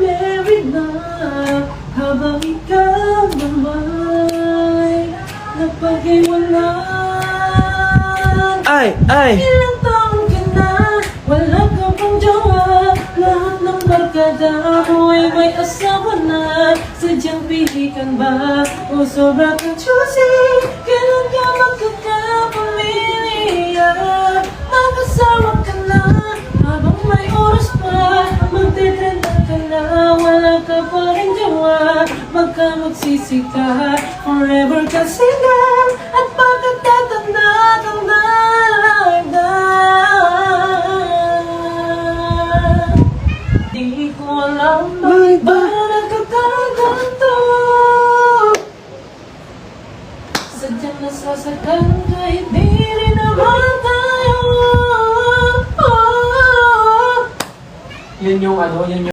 married na, habang ikaw naman napag-iwanan. Ilang taon ka na, wala ka pang jowa. Lahat ng barkada mo ay may asawa na. Sadyang pilikan ba o sobra kang choosy? Kailan ka magkakapamilya? Mag-asawa ka na habang may oras pa. Magtitrenda ka na, wala ka pa rin jowa. Baka magsisi ka, forever ka single. At pagkatatanda kang dalaga. Di ko alam bakit ba nagkakaganto. Sadyang nasasaktan kahit di rin naman tayo. Yun yung ano, yun yung